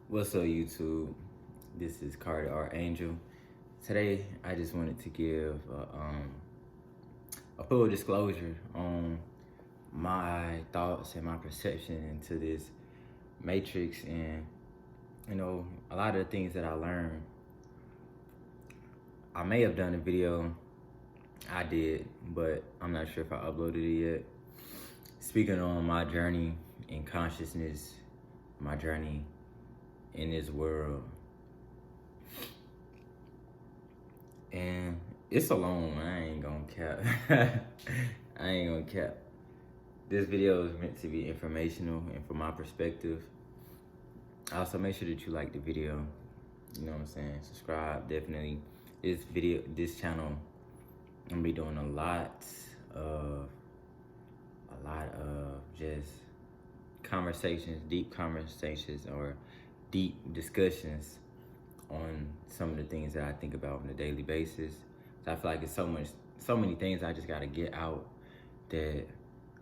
What's up, YouTube? This is Carter Art Angel. Today, I just wanted to give a full disclosure on my thoughts and my perception into this matrix, and a lot of the things that I learned. I may have done a video, I did, but I'm not sure if I uploaded it yet. Speaking on my journey in consciousness, my journey in this world. And it's a long one, I ain't gonna cap. I ain't gonna cap. This video is meant to be informational and from my perspective. Also, make sure that you like the video. You know what I'm saying? Subscribe, definitely. This channel, I'm gonna be doing a lot of just conversations, deep conversations, or deep discussions on some of the things that I think about on a daily basis. So I feel like it's so many things I just gotta get out that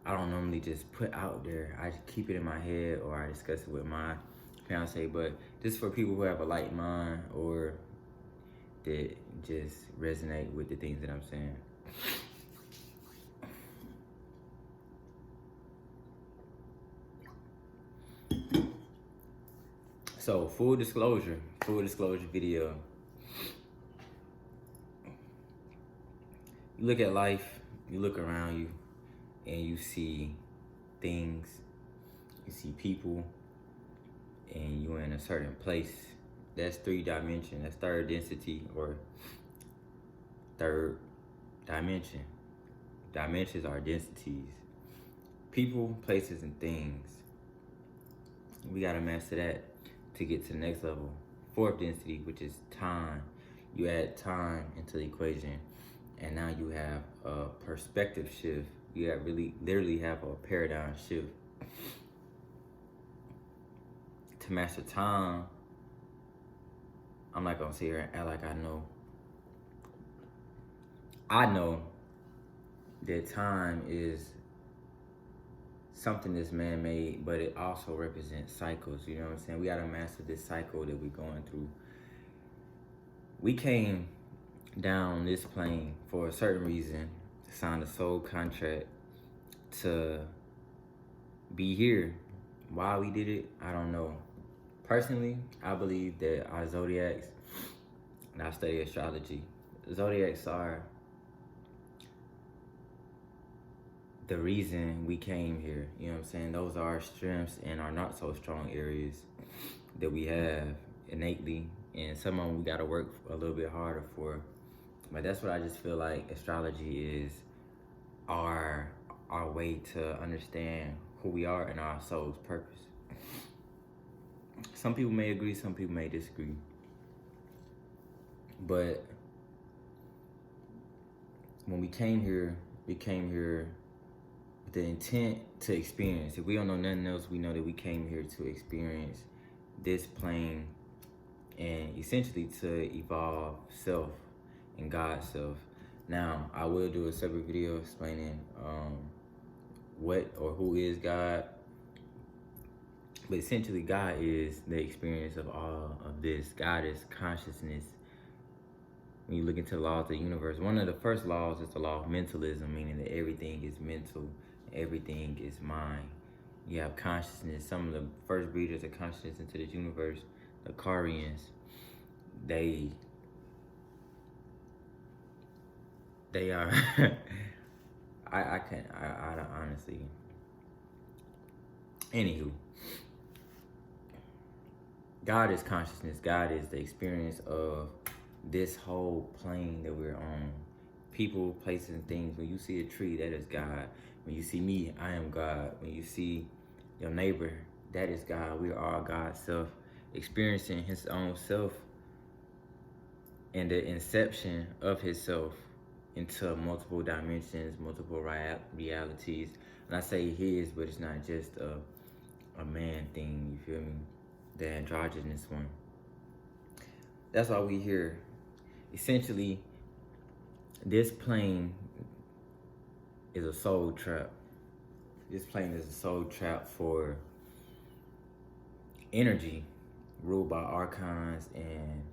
I don't normally just put out there. I just keep it in my head or I discuss it with my fiance. But this is for people who have a light mind or that just resonate with the things that I'm saying. So full disclosure video. You look at life, you look around you, and you see things, you see people, and you're in a certain place. That's 3 dimension, that's third density or third dimension. Dimensions are densities. People, places, and things. We gotta master that to get to the next level. 4th density, which is time. You add time into the equation, and now you have a perspective shift. You have literally have a paradigm shift. To master time, I'm not gonna sit here and act like I know. I know that time is something that's man-made, but it also represents cycles. You know what I'm saying? We gotta master this cycle that we're going through. We came down this plane for a certain reason, to sign a soul contract, to be here. Why we did it, I don't know. Personally, I believe that our zodiacs, and I study astrology, zodiacs are the reason we came here. You know what I'm saying? Those are our strengths and our not so strong areas that we have innately, and some of them we gotta work a little bit harder for. But that's what I just feel like astrology is, our way to understand who we are and our soul's purpose. Some people may agree, some people may disagree. But when we came here with the intent to experience. If we don't know nothing else, we know that we came here to experience this plane and essentially to evolve self and God's self. Now, I will do a separate video explaining what or who is God. But essentially, God is the experience of all of this. God is consciousness. When you look into the laws of the universe, one of the first laws is the law of mentalism, meaning that everything is mental, everything is mind. You have consciousness. Some of the first breeders of consciousness into this universe, the Karians, they are, I don't honestly. Anywho, God is consciousness. God is the experience of this whole plane that we're on. People, places, and things. When you see a tree, that is God. When you see me, I am God. When you see your neighbor, that is God. We are all God's self, experiencing his own self and the inception of his self into multiple dimensions, multiple realities. And I say his, but it's not just a man thing, you feel me? The androgynous one. That's why we here. Essentially, this plane is a soul trap. This plane is a soul trap for energy ruled by archons, and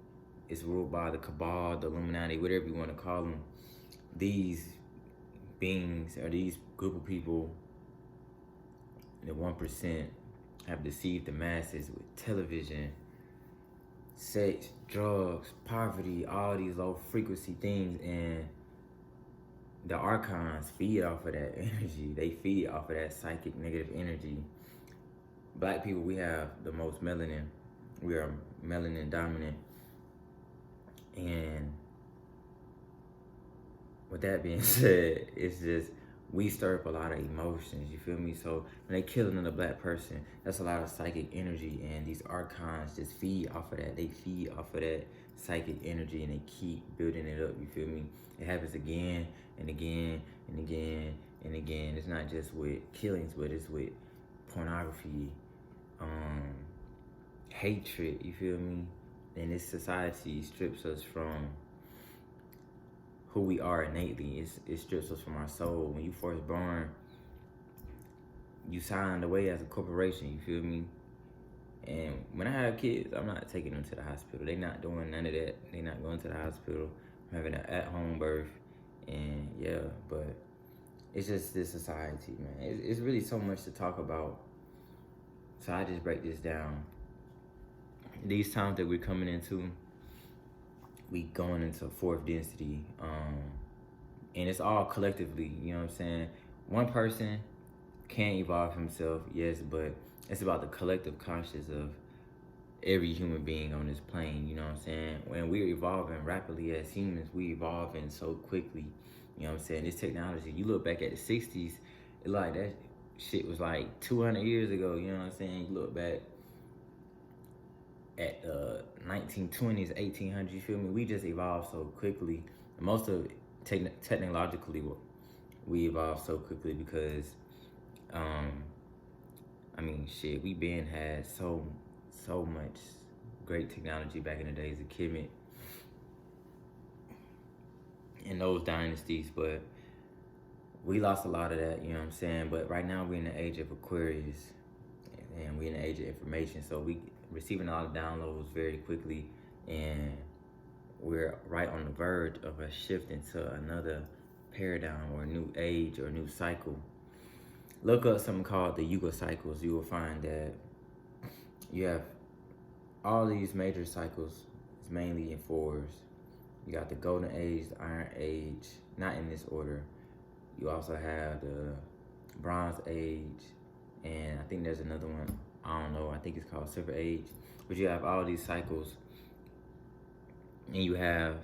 it's ruled by the cabal, the Illuminati, whatever you want to call them. These beings, or these group of people, the 1%, have deceived the masses with television, sex, drugs, poverty, all these low frequency things, and the archons feed off of that energy. They feed off of that psychic negative energy. Black people, we have the most melanin. We are melanin dominant. And with that being said, it's just, we stir up a lot of emotions, you feel me? So when they kill another black person, that's a lot of psychic energy, and these archons just feed off of that. They feed off of that psychic energy, and they keep building it up, you feel me? It happens again and again and again and again. It's not just with killings, but it's with pornography, hatred, you feel me? And this society strips us from who we are innately. It strips us from our soul. When you first born, you signed away as a corporation, you feel me? And when I have kids, I'm not taking them to the hospital. They're not doing none of that. They're not going to the hospital. I'm having an at-home birth. And yeah, but it's just this society, man. It's really so much to talk about. So I just break this down. These times that we're coming into, we going into fourth density, and it's all collectively, you know what I'm saying? One person can evolve himself, yes, but it's about the collective conscious of every human being on this plane, you know what I'm saying? When we're evolving rapidly as humans, we evolving so quickly, you know what I'm saying? This technology, you look back at the 60s, it like that shit was like 200 years ago, you know what I'm saying? You look back at 1920s, 1800s, you feel me? We just evolved so quickly. Most of it, technologically, we evolved so quickly because, I mean, shit, we been had so much great technology back in the days of Kemet in those dynasties, but we lost a lot of that, you know what I'm saying? But right now we're in the age of Aquarius, and we're in the age of information, so we receiving all the downloads very quickly, and we're right on the verge of a shift into another paradigm or a new age or a new cycle. Look up something called the Yuga cycles. You will find that you have all these major cycles. It's mainly in fours. You got the Golden Age, the Iron Age, not in this order. You also have the Bronze Age, and I think there's another one. I don't know, I think it's called Silver Age. But you have all these cycles, and you have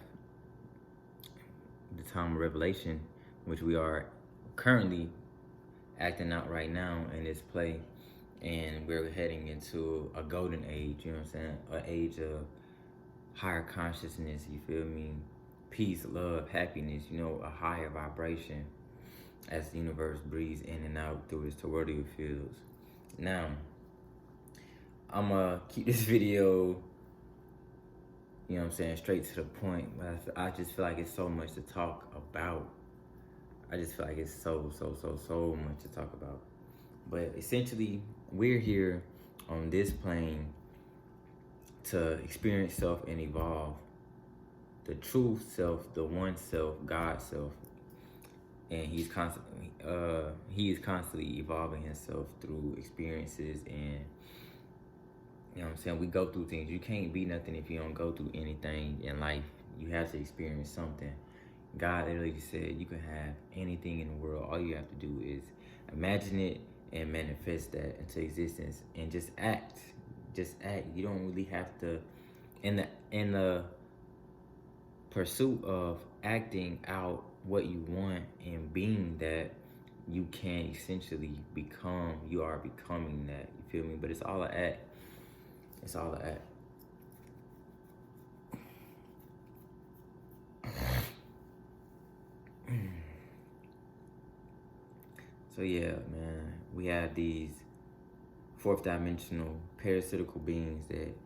the time of revelation, which we are currently acting out right now in this play. And we're heading into a golden age, you know what I'm saying? An age of higher consciousness, you feel me? Peace, love, happiness, you know, a higher vibration as the universe breathes in and out through its toroidal fields. Now, I'm gonna keep this video, you know what I'm saying, straight to the point. But I just feel like it's so much to talk about. I just feel like it's so much to talk about. But essentially, we're here on this plane to experience self and evolve. The true self, the one self, God self. And he is constantly evolving himself through experiences, and you know what I'm saying, we go through things. You can't be nothing if you don't go through anything in life. You have to experience something. God literally said you can have anything in the world. All you have to do is imagine it and manifest that into existence, and just act. Just act. You don't really have to, in the pursuit of acting out what you want and being that, you can essentially become, you are becoming that, you feel me? But it's all an act. It's all an act. So yeah, man, we have these fourth dimensional parasitical beings that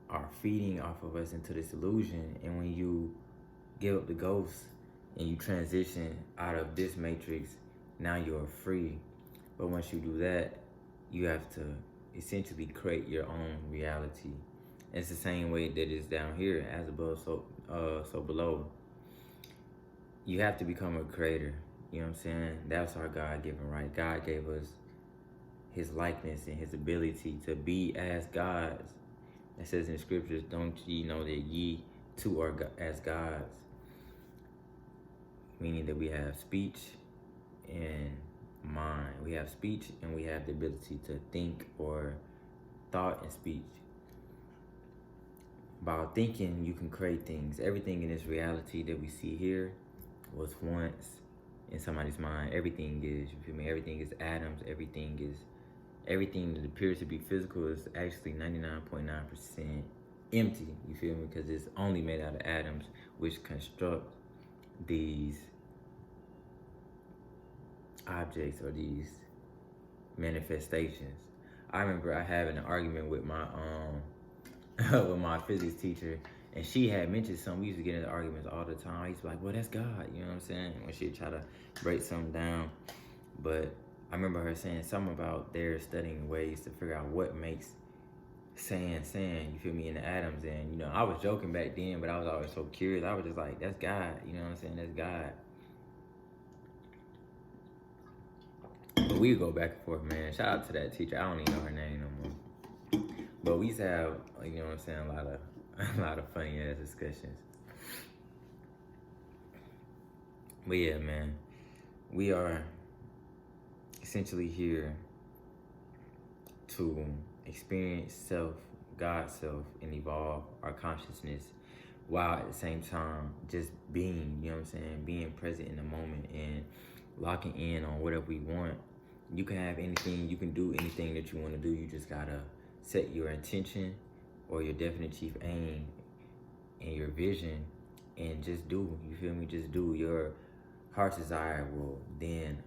are feeding off of us into this illusion. And when you give up the ghost and you transition out of this matrix, now you're free. But once you do that, you have to essentially create your own reality. It's the same way that it's down here, as above, so below. You have to become a creator. You know what I'm saying? That's our God-given right. God gave us his likeness and his ability to be as gods. It says in the scriptures, don't ye know that ye too are as gods? Meaning that we have speech and mind. We have speech and we have the ability to think, or thought and speech. By thinking, you can create things. Everything in this reality that we see here was once in somebody's mind. Everything is, you feel me? Everything is atoms. Everything that appears to be physical is actually 99.9% empty. You feel me? Because it's only made out of atoms, which construct these objects or these manifestations. I remember I having an argument with my with my physics teacher, and she had mentioned something. We used to get into arguments all the time. I used to be like, well, that's God, you know what I'm saying? When she'd try to break something down. But I remember her saying something about they're studying ways to figure out what makes sand, you feel me, in the atoms. And, you know, I was joking back then, but I was always so curious. I was just like, that's God, you know what I'm saying? That's God. But we go back and forth, man. Shout out to that teacher. I don't even know her name no more. But we used to have, you know what I'm saying, a lot of funny ass discussions. But yeah, man, we are essentially here to experience self, God's self, and evolve our consciousness, while at the same time just being, you know what I'm saying, being present in the moment and locking in on whatever we want. You can have anything, you can do anything that you want to do. You just gotta set your intention or your definite chief aim and your vision and just do, you feel me? Just do. Your heart's desire will then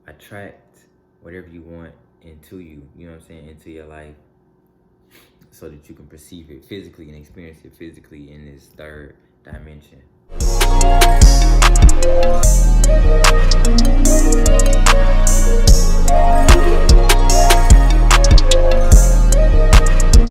attract whatever you want into you, you know what I'm saying, into your life, so that you can perceive it physically and experience it physically in this third dimension.